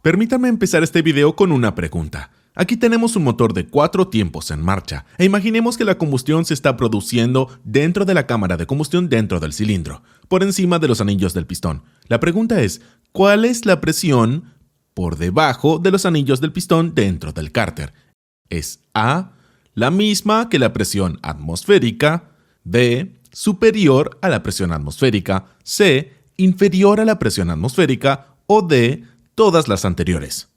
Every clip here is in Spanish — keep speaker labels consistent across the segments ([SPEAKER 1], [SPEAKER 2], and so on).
[SPEAKER 1] Permítanme empezar este video con una pregunta. Aquí tenemos un motor de 4 tiempos en marcha, e imaginemos que la combustión se está produciendo dentro de la cámara de combustión dentro del cilindro, por encima de los anillos del pistón. La pregunta es, ¿cuál es la presión por debajo de los anillos del pistón dentro del cárter? ¿Es A, la misma que la presión atmosférica, B, superior a la presión atmosférica, C, inferior a la presión atmosférica o D, todas las anteriores?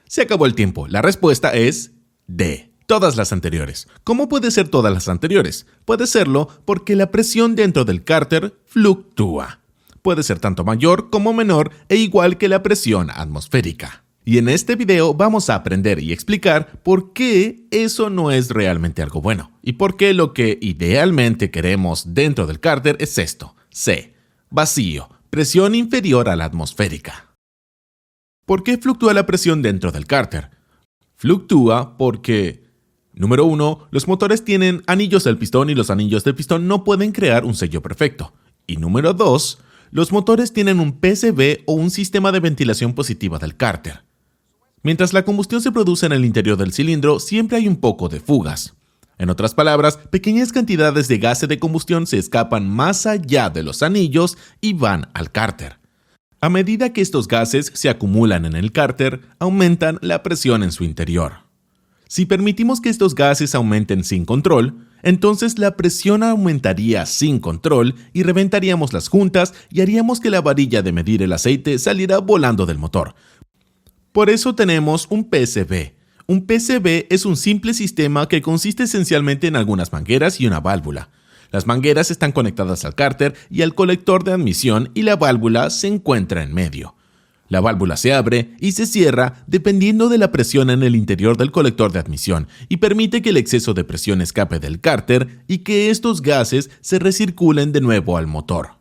[SPEAKER 1] Se acabó el tiempo. La respuesta es D, todas las anteriores. ¿Cómo puede ser todas las anteriores? Puede serlo porque la presión dentro del cárter fluctúa. Puede ser tanto mayor como menor e igual que la presión atmosférica. Y en este video vamos a aprender y explicar por qué eso no es realmente algo bueno y por qué lo que idealmente queremos dentro del cárter es esto: C, vacío, presión inferior a la atmosférica. ¿Por qué fluctúa la presión dentro del cárter? Fluctúa porque, número 1, los motores tienen anillos del pistón y los anillos del pistón no pueden crear un sello perfecto. Y número 2, los motores tienen un PCV o un sistema de ventilación positiva del cárter. Mientras la combustión se produce en el interior del cilindro, siempre hay un poco de fugas. En otras palabras, pequeñas cantidades de gases de combustión se escapan más allá de los anillos y van al cárter. A medida que estos gases se acumulan en el cárter, aumentan la presión en su interior. Si permitimos que estos gases aumenten sin control, entonces la presión aumentaría sin control y reventaríamos las juntas y haríamos que la varilla de medir el aceite saliera volando del motor. Por eso tenemos un PCV. Un PCV es un simple sistema que consiste esencialmente en algunas mangueras y una válvula. Las mangueras están conectadas al cárter y al colector de admisión y la válvula se encuentra en medio. La válvula se abre y se cierra dependiendo de la presión en el interior del colector de admisión y permite que el exceso de presión escape del cárter y que estos gases se recirculen de nuevo al motor.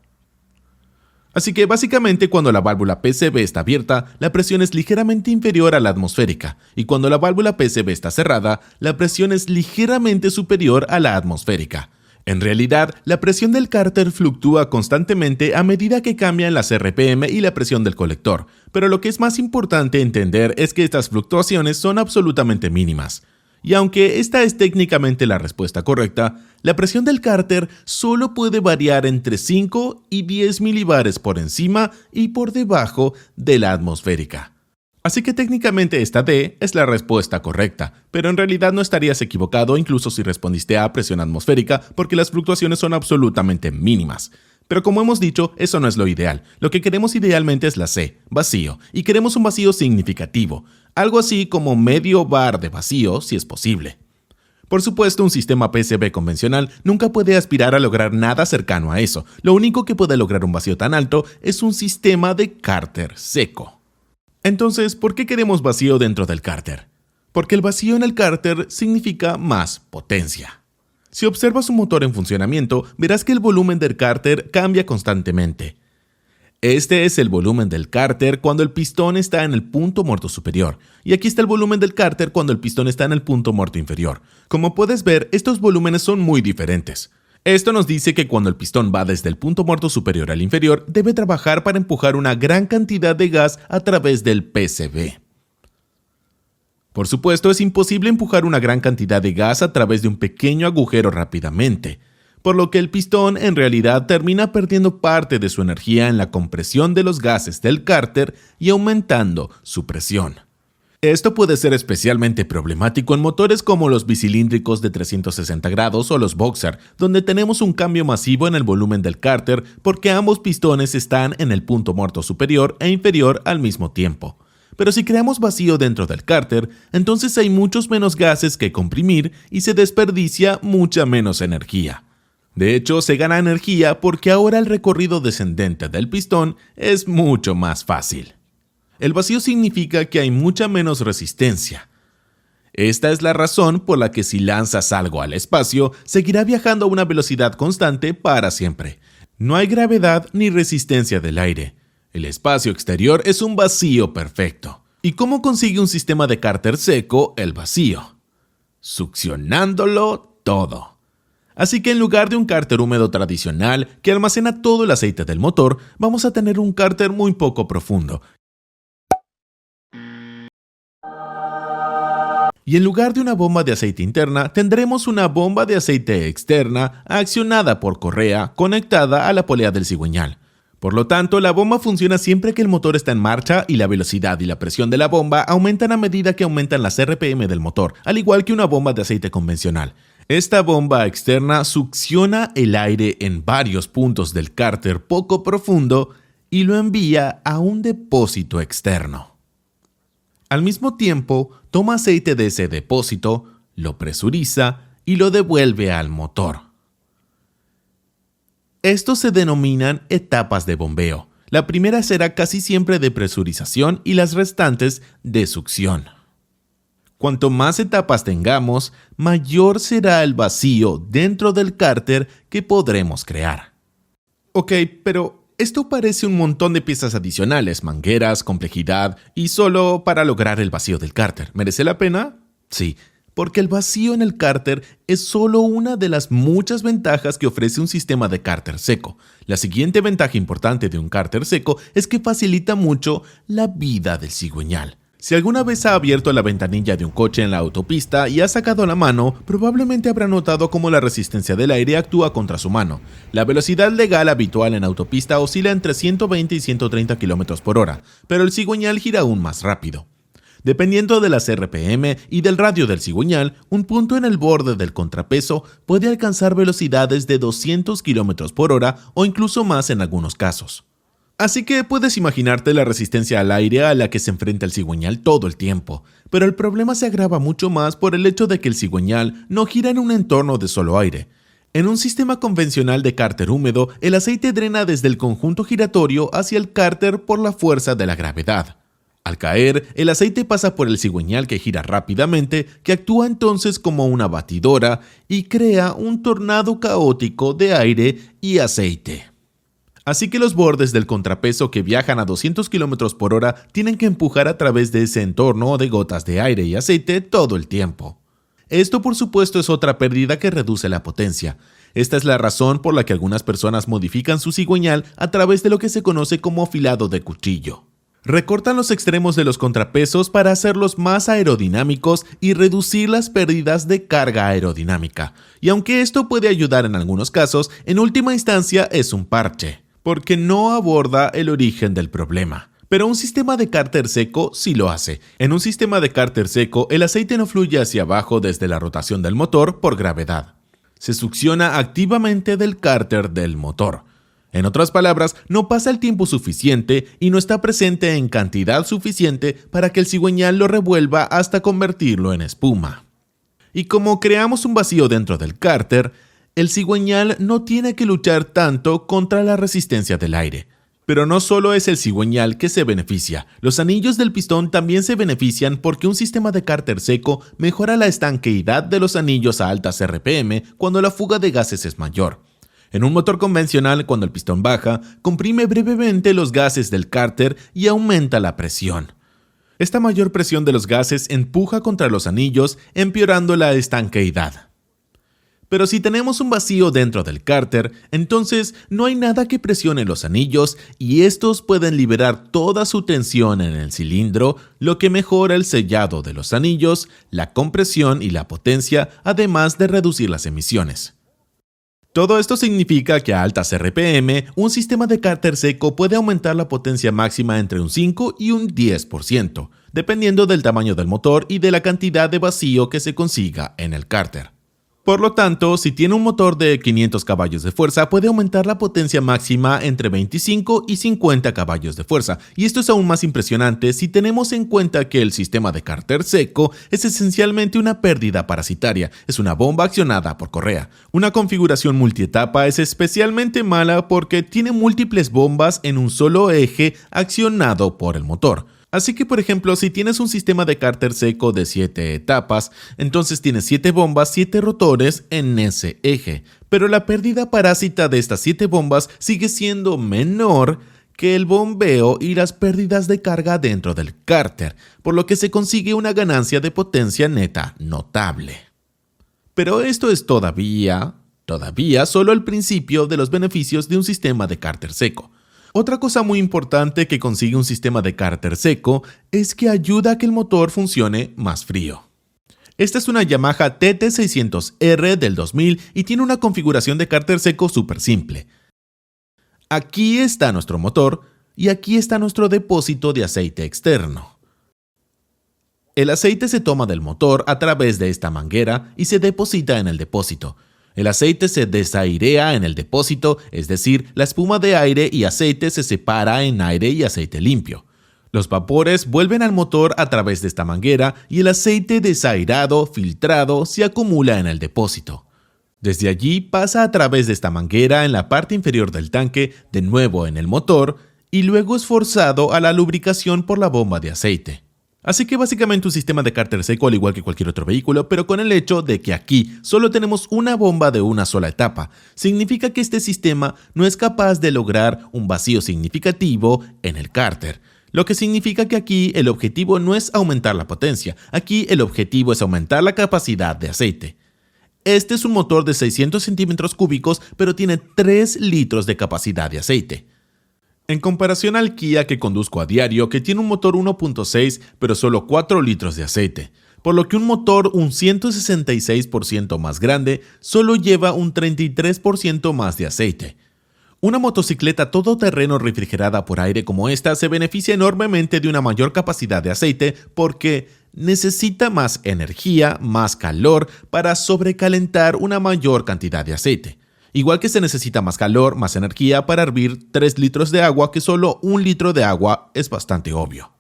[SPEAKER 1] Así que básicamente cuando la válvula PCV está abierta, la presión es ligeramente inferior a la atmosférica y cuando la válvula PCV está cerrada, la presión es ligeramente superior a la atmosférica. En realidad, la presión del cárter fluctúa constantemente a medida que cambian las RPM y la presión del colector, pero lo que es más importante entender es que estas fluctuaciones son absolutamente mínimas. Y aunque esta es técnicamente la respuesta correcta, la presión del cárter solo puede variar entre 5 y 10 milibares por encima y por debajo de la atmosférica. Así que técnicamente esta D es la respuesta correcta, pero en realidad no estarías equivocado incluso si respondiste a presión atmosférica porque las fluctuaciones son absolutamente mínimas. Pero como hemos dicho, eso no es lo ideal. Lo que queremos idealmente es la C, vacío, y queremos un vacío significativo, algo así como medio bar de vacío si es posible. Por supuesto, un sistema PCV convencional nunca puede aspirar a lograr nada cercano a eso. Lo único que puede lograr un vacío tan alto es un sistema de cárter seco. Entonces, ¿por qué queremos vacío dentro del cárter? Porque el vacío en el cárter significa más potencia. Si observas un motor en funcionamiento, verás que el volumen del cárter cambia constantemente. Este es el volumen del cárter cuando el pistón está en el punto muerto superior, y aquí está el volumen del cárter cuando el pistón está en el punto muerto inferior. Como puedes ver, estos volúmenes son muy diferentes. Esto nos dice que cuando el pistón va desde el punto muerto superior al inferior, debe trabajar para empujar una gran cantidad de gas a través del PCV. Por supuesto, es imposible empujar una gran cantidad de gas a través de un pequeño agujero rápidamente, por lo que el pistón en realidad termina perdiendo parte de su energía en la compresión de los gases del cárter y aumentando su presión. Esto puede ser especialmente problemático en motores como los bicilíndricos de 360 grados o los boxer, donde tenemos un cambio masivo en el volumen del cárter porque ambos pistones están en el punto muerto superior e inferior al mismo tiempo. Pero si creamos vacío dentro del cárter, entonces hay muchos menos gases que comprimir y se desperdicia mucha menos energía. De hecho, se gana energía porque ahora el recorrido descendente del pistón es mucho más fácil. El vacío significa que hay mucha menos resistencia. Esta es la razón por la que si lanzas algo al espacio, seguirá viajando a una velocidad constante para siempre. No hay gravedad ni resistencia del aire. El espacio exterior es un vacío perfecto. ¿Y cómo consigue un sistema de cárter seco el vacío? Succionándolo todo. Así que en lugar de un cárter húmedo tradicional que almacena todo el aceite del motor, vamos a tener un cárter muy poco profundo. Y en lugar de una bomba de aceite interna, tendremos una bomba de aceite externa accionada por correa conectada a la polea del cigüeñal. Por lo tanto, la bomba funciona siempre que el motor está en marcha y la velocidad y la presión de la bomba aumentan a medida que aumentan las RPM del motor, al igual que una bomba de aceite convencional. Esta bomba externa succiona el aire en varios puntos del cárter poco profundo y lo envía a un depósito externo. Al mismo tiempo, toma aceite de ese depósito, lo presuriza y lo devuelve al motor. Estos se denominan etapas de bombeo. La primera será casi siempre de presurización y las restantes de succión. Cuanto más etapas tengamos, mayor será el vacío dentro del cárter que podremos crear. Ok, pero esto parece un montón de piezas adicionales, mangueras, complejidad, y solo para lograr el vacío del cárter. ¿Merece la pena? Sí, porque el vacío en el cárter es solo una de las muchas ventajas que ofrece un sistema de cárter seco. La siguiente ventaja importante de un cárter seco es que facilita mucho la vida del cigüeñal. Si alguna vez ha abierto la ventanilla de un coche en la autopista y ha sacado la mano, probablemente habrá notado cómo la resistencia del aire actúa contra su mano. La velocidad legal habitual en autopista oscila entre 120 y 130 km por hora, pero el cigüeñal gira aún más rápido. Dependiendo de las RPM y del radio del cigüeñal, un punto en el borde del contrapeso puede alcanzar velocidades de 200 km por hora o incluso más en algunos casos. Así que puedes imaginarte la resistencia al aire a la que se enfrenta el cigüeñal todo el tiempo, pero el problema se agrava mucho más por el hecho de que el cigüeñal no gira en un entorno de solo aire. En un sistema convencional de cárter húmedo, el aceite drena desde el conjunto giratorio hacia el cárter por la fuerza de la gravedad. Al caer, el aceite pasa por el cigüeñal que gira rápidamente, que actúa entonces como una batidora y crea un tornado caótico de aire y aceite. Así que los bordes del contrapeso que viajan a 200 km por hora tienen que empujar a través de ese entorno de gotas de aire y aceite todo el tiempo. Esto, por supuesto, es otra pérdida que reduce la potencia. Esta es la razón por la que algunas personas modifican su cigüeñal a través de lo que se conoce como afilado de cuchillo. Recortan los extremos de los contrapesos para hacerlos más aerodinámicos y reducir las pérdidas de carga aerodinámica. Y aunque esto puede ayudar en algunos casos, en última instancia es un parche, porque no aborda el origen del problema. Pero un sistema de cárter seco sí lo hace. En un sistema de cárter seco, el aceite no fluye hacia abajo desde la rotación del motor por gravedad. Se succiona activamente del cárter del motor. En otras palabras, no pasa el tiempo suficiente y no está presente en cantidad suficiente para que el cigüeñal lo revuelva hasta convertirlo en espuma. Y como creamos un vacío dentro del cárter, el cigüeñal no tiene que luchar tanto contra la resistencia del aire. Pero no solo es el cigüeñal que se beneficia, los anillos del pistón también se benefician porque un sistema de cárter seco mejora la estanqueidad de los anillos a altas RPM cuando la fuga de gases es mayor. En un motor convencional, cuando el pistón baja, comprime brevemente los gases del cárter y aumenta la presión. Esta mayor presión de los gases empuja contra los anillos, empeorando la estanqueidad. Pero si tenemos un vacío dentro del cárter, entonces no hay nada que presione los anillos y estos pueden liberar toda su tensión en el cilindro, lo que mejora el sellado de los anillos, la compresión y la potencia, además de reducir las emisiones. Todo esto significa que a altas RPM, un sistema de cárter seco puede aumentar la potencia máxima entre un 5 y un 10%, dependiendo del tamaño del motor y de la cantidad de vacío que se consiga en el cárter. Por lo tanto, si tiene un motor de 500 caballos de fuerza, puede aumentar la potencia máxima entre 25 y 50 caballos de fuerza. Y esto es aún más impresionante si tenemos en cuenta que el sistema de cárter seco es esencialmente una pérdida parasitaria. Es una bomba accionada por correa. Una configuración multietapa es especialmente mala porque tiene múltiples bombas en un solo eje accionado por el motor. Así que, por ejemplo, si tienes un sistema de cárter seco de 7 etapas, entonces tienes 7 bombas, 7 rotores en ese eje. Pero la pérdida parásita de estas 7 bombas sigue siendo menor que el bombeo y las pérdidas de carga dentro del cárter, por lo que se consigue una ganancia de potencia neta notable. Pero esto es todavía Todavía solo el principio de los beneficios de un sistema de cárter seco. Otra cosa muy importante que consigue un sistema de cárter seco es que ayuda a que el motor funcione más frío. Esta es una Yamaha TT600R del 2000 y tiene una configuración de cárter seco súper simple. Aquí está nuestro motor y aquí está nuestro depósito de aceite externo. El aceite se toma del motor a través de esta manguera y se deposita en el depósito. El aceite se desairea en el depósito, es decir, la espuma de aire y aceite se separa en aire y aceite limpio. Los vapores vuelven al motor a través de esta manguera y el aceite desairado, filtrado, se acumula en el depósito. Desde allí pasa a través de esta manguera en la parte inferior del tanque, de nuevo en el motor, y luego es forzado a la lubricación por la bomba de aceite. Así que básicamente un sistema de cárter seco al igual que cualquier otro vehículo, pero con el hecho de que aquí solo tenemos una bomba de una sola etapa, significa que este sistema no es capaz de lograr un vacío significativo en el cárter. Lo que significa que aquí el objetivo no es aumentar la potencia, aquí el objetivo es aumentar la capacidad de aceite. Este es un motor de 600 centímetros cúbicos, pero tiene 3 litros de capacidad de aceite. En comparación al Kia que conduzco a diario, que tiene un motor 1.6, pero solo 4 litros de aceite, por lo que un motor un 166% más grande solo lleva un 33% más de aceite. Una motocicleta todoterreno refrigerada por aire como esta se beneficia enormemente de una mayor capacidad de aceite porque necesita más energía, más calor para sobrecalentar una mayor cantidad de aceite. Igual que se necesita más calor, más energía para hervir 3 litros de agua, que solo 1 litro de agua es bastante obvio.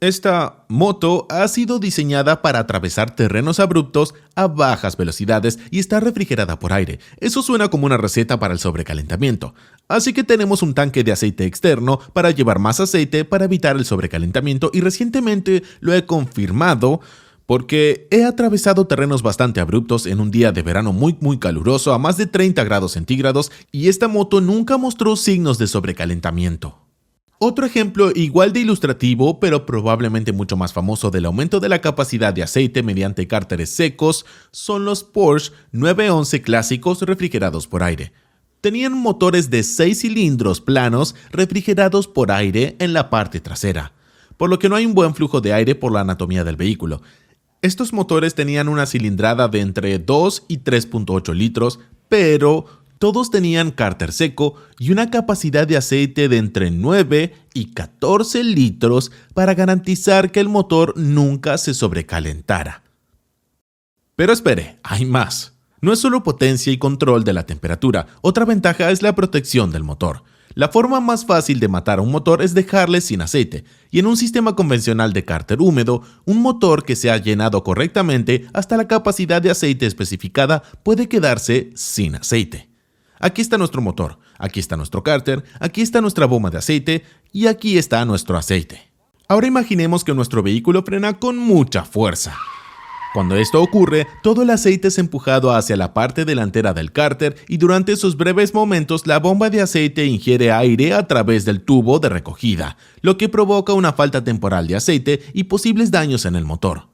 [SPEAKER 1] Esta moto ha sido diseñada para atravesar terrenos abruptos a bajas velocidades y está refrigerada por aire. Eso suena como una receta para el sobrecalentamiento. Así que tenemos un tanque de aceite externo para llevar más aceite para evitar el sobrecalentamiento y recientemente lo he confirmado porque he atravesado terrenos bastante abruptos en un día de verano muy caluroso a más de 30 grados centígrados y esta moto nunca mostró signos de sobrecalentamiento. Otro ejemplo igual de ilustrativo, pero probablemente mucho más famoso del aumento de la capacidad de aceite mediante cárteres secos, son los Porsche 911 clásicos refrigerados por aire. Tenían motores de 6 cilindros planos refrigerados por aire en la parte trasera, por lo que no hay un buen flujo de aire por la anatomía del vehículo. Estos motores tenían una cilindrada de entre 2 y 3.8 litros, pero todos tenían cárter seco y una capacidad de aceite de entre 9 y 14 litros para garantizar que el motor nunca se sobrecalentara. Pero espere, hay más. No es solo potencia y control de la temperatura, otra ventaja es la protección del motor. La forma más fácil de matar a un motor es dejarle sin aceite, y en un sistema convencional de cárter húmedo, un motor que se ha llenado correctamente hasta la capacidad de aceite especificada puede quedarse sin aceite. Aquí está nuestro motor, aquí está nuestro cárter, aquí está nuestra bomba de aceite y aquí está nuestro aceite. Ahora imaginemos que nuestro vehículo frena con mucha fuerza. Cuando esto ocurre, todo el aceite es empujado hacia la parte delantera del cárter y durante esos breves momentos la bomba de aceite ingiere aire a través del tubo de recogida, lo que provoca una falta temporal de aceite y posibles daños en el motor.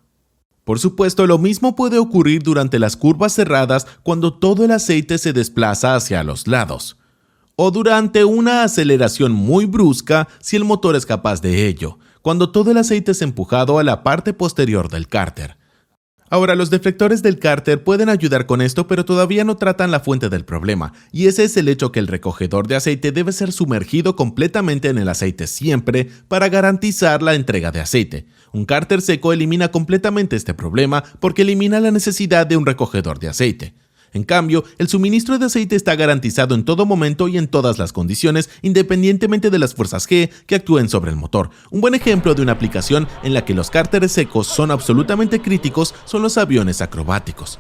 [SPEAKER 1] Por supuesto, lo mismo puede ocurrir durante las curvas cerradas cuando todo el aceite se desplaza hacia los lados, o durante una aceleración muy brusca si el motor es capaz de ello, cuando todo el aceite es empujado a la parte posterior del cárter. Ahora, los deflectores del cárter pueden ayudar con esto, pero todavía no tratan la fuente del problema, y ese es el hecho que el recogedor de aceite debe ser sumergido completamente en el aceite siempre para garantizar la entrega de aceite. Un cárter seco elimina completamente este problema porque elimina la necesidad de un recogedor de aceite. En cambio, el suministro de aceite está garantizado en todo momento y en todas las condiciones, independientemente de las fuerzas G que actúen sobre el motor. Un buen ejemplo de una aplicación en la que los cárteres secos son absolutamente críticos son los aviones acrobáticos.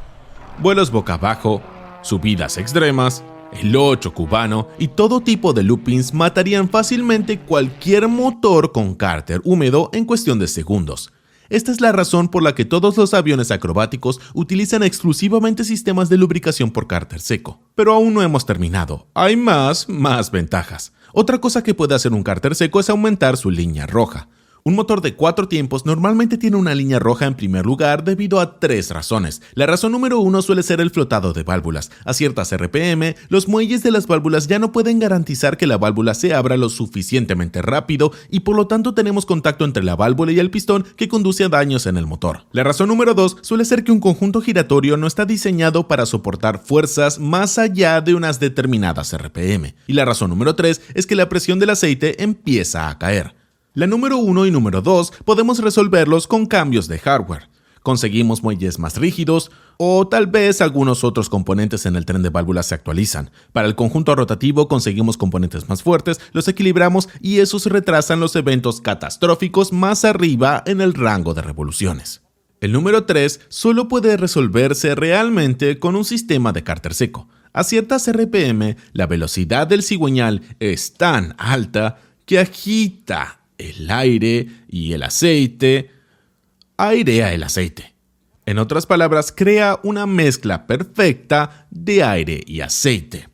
[SPEAKER 1] Vuelos boca abajo, subidas extremas, el 8 cubano y todo tipo de loopings matarían fácilmente cualquier motor con cárter húmedo en cuestión de segundos. Esta es la razón por la que todos los aviones acrobáticos utilizan exclusivamente sistemas de lubricación por cárter seco. Pero aún no hemos terminado. Hay más ventajas. Otra cosa que puede hacer un cárter seco es aumentar su línea roja. Un motor de 4 tiempos normalmente tiene una línea roja en primer lugar debido a 3 razones. La razón número 1 suele ser el flotado de válvulas. A ciertas RPM, los muelles de las válvulas ya no pueden garantizar que la válvula se abra lo suficientemente rápido y por lo tanto tenemos contacto entre la válvula y el pistón que conduce a daños en el motor. La razón número 2 suele ser que un conjunto giratorio no está diseñado para soportar fuerzas más allá de unas determinadas RPM. Y la razón número 3 es que la presión del aceite empieza a caer. La número 1 y número 2 podemos resolverlos con cambios de hardware. Conseguimos muelles más rígidos o tal vez algunos otros componentes en el tren de válvulas se actualizan. Para el conjunto rotativo conseguimos componentes más fuertes, los equilibramos y esos retrasan los eventos catastróficos más arriba en el rango de revoluciones. El número 3 solo puede resolverse realmente con un sistema de cárter seco. A ciertas RPM, la velocidad del cigüeñal es tan alta que agita el aire y el aceite, airea el aceite. En otras palabras, crea una mezcla perfecta de aire y aceite.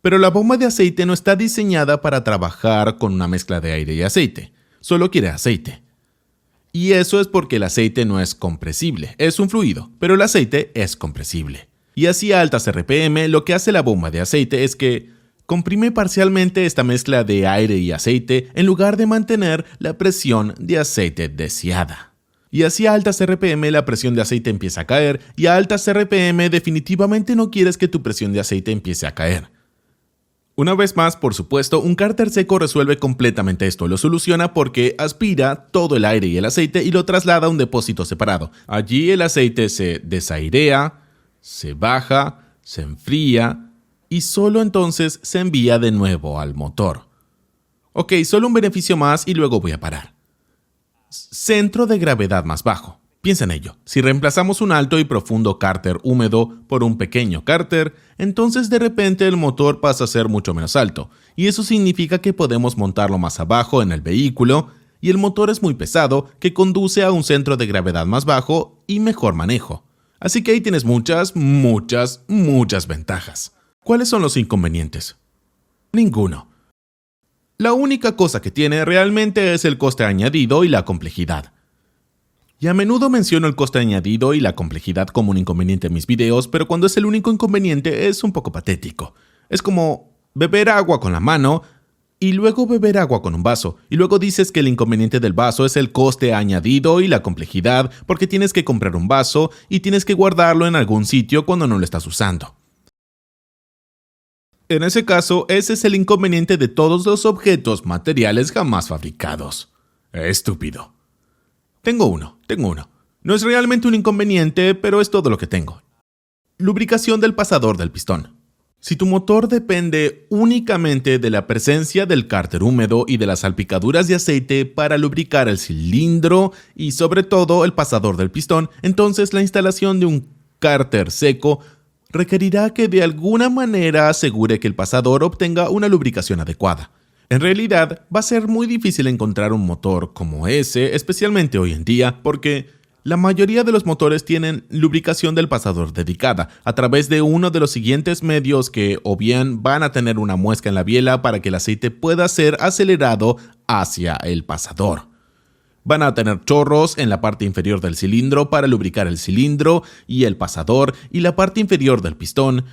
[SPEAKER 1] Pero la bomba de aceite no está diseñada para trabajar con una mezcla de aire y aceite, solo quiere aceite. Y eso es porque el aceite no es compresible, es un fluido, pero el aceite es compresible. Y así a altas RPM, lo que hace la bomba de aceite es que comprime parcialmente esta mezcla de aire y aceite en lugar de mantener la presión de aceite deseada. Y así a altas RPM la presión de aceite empieza a caer y a altas RPM definitivamente no quieres que tu presión de aceite empiece a caer. Una vez más, por supuesto, un cárter seco resuelve completamente esto. Lo soluciona porque aspira todo el aire y el aceite y lo traslada a un depósito separado. Allí el aceite se desairea, se baja, se enfría y solo entonces se envía de nuevo al motor. Ok, solo un beneficio más y luego voy a parar. Centro de gravedad más bajo. Piensa en ello. Si reemplazamos un alto y profundo cárter húmedo por un pequeño cárter, entonces de repente el motor pasa a ser mucho menos alto. Y eso significa que podemos montarlo más abajo en el vehículo y el motor es muy pesado que conduce a un centro de gravedad más bajo y mejor manejo. Así que ahí tienes muchas ventajas. ¿Cuáles son los inconvenientes? Ninguno. La única cosa que tiene realmente es el coste añadido y la complejidad. Y a menudo menciono el coste añadido y la complejidad como un inconveniente en mis videos, pero cuando es el único inconveniente es un poco patético. Es como beber agua con la mano y luego beber agua con un vaso. Y luego dices que el inconveniente del vaso es el coste añadido y la complejidad porque tienes que comprar un vaso y tienes que guardarlo en algún sitio cuando no lo estás usando. En ese caso, ese es el inconveniente de todos los objetos materiales jamás fabricados. Estúpido. Tengo uno. No es realmente un inconveniente, pero es todo lo que tengo. Lubricación del pasador del pistón. Si tu motor depende únicamente de la presencia del cárter húmedo y de las salpicaduras de aceite para lubricar el cilindro y sobre todo el pasador del pistón, entonces la instalación de un cárter seco requerirá que de alguna manera asegure que el pasador obtenga una lubricación adecuada. En realidad, va a ser muy difícil encontrar un motor como ese, especialmente hoy en día, porque la mayoría de los motores tienen lubricación del pasador dedicada a través de uno de los siguientes medios que o bien van a tener una muesca en la biela para que el aceite pueda ser acelerado hacia el pasador. Van a tener chorros en la parte inferior del cilindro para lubricar el cilindro y el pasador y la parte inferior del pistón.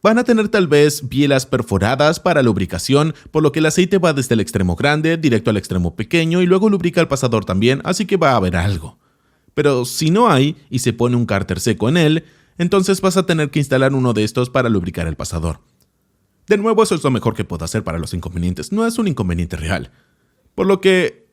[SPEAKER 1] Van a tener tal vez bielas perforadas para lubricación, por lo que el aceite va desde el extremo grande directo al extremo pequeño y luego lubrica el pasador también, así que va a haber algo. Pero si no hay y se pone un cárter seco en él, entonces vas a tener que instalar uno de estos para lubricar el pasador. De nuevo, eso es lo mejor que puedo hacer para los inconvenientes. No es un inconveniente real. Por lo que,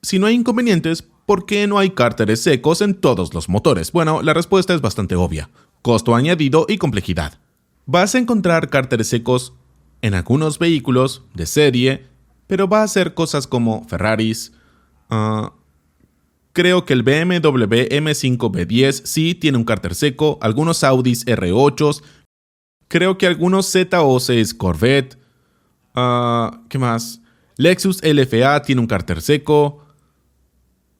[SPEAKER 1] si no hay inconvenientes, ¿por qué no hay cárteres secos en todos los motores? Bueno, la respuesta es bastante obvia. Costo añadido y complejidad. Vas a encontrar cárteres secos en algunos vehículos de serie, pero va a ser cosas como Ferraris. Creo que el BMW M5B10 sí tiene un cárter seco, algunos Audis R8s, creo que algunos Z06 Corvette. ¿Qué más? Lexus LFA tiene un cárter seco.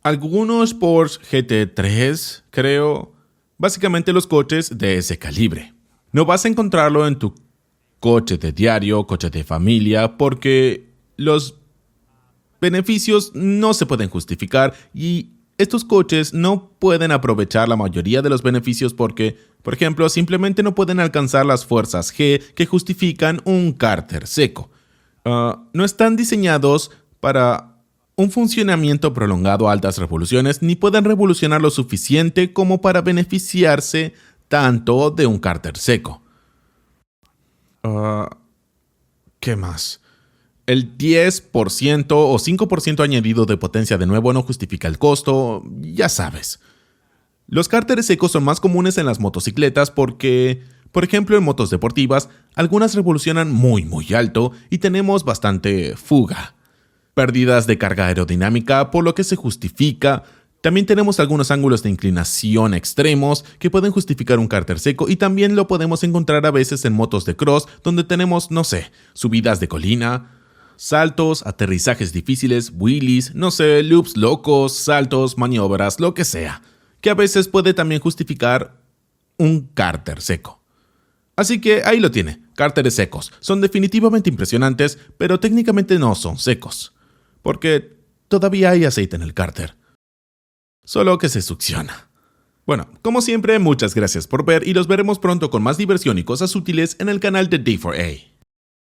[SPEAKER 1] Algunos Porsche GT3, creo. Básicamente los coches de ese calibre. No vas a encontrarlo en tu coche de diario, coche de familia, porque los beneficios no se pueden justificar y estos coches no pueden aprovechar la mayoría de los beneficios porque, por ejemplo, simplemente no pueden alcanzar las fuerzas G que justifican un cárter seco. No están diseñados para un funcionamiento prolongado a altas revoluciones ni pueden revolucionar lo suficiente como para beneficiarse tanto de un cárter seco. ¿Qué más? El 10% o 5% añadido de potencia de nuevo no justifica el costo, ya sabes. Los cárteres secos son más comunes en las motocicletas porque, por ejemplo, en motos deportivas, algunas revolucionan muy alto y tenemos bastante fuga. Pérdidas de carga aerodinámica, por lo que se justifica. También tenemos algunos ángulos de inclinación extremos que pueden justificar un cárter seco y también lo podemos encontrar a veces en motos de cross donde tenemos, no sé, subidas de colina, saltos, aterrizajes difíciles, wheelies, no sé, loops locos, saltos, maniobras, lo que sea, que a veces puede también justificar un cárter seco. Así que ahí lo tiene, cárteres secos. Son definitivamente impresionantes, pero técnicamente no son secos, porque todavía hay aceite en el cárter. Solo que se succiona. Bueno, como siempre, muchas gracias por ver y los veremos pronto con más diversión y cosas útiles en el canal de D4A.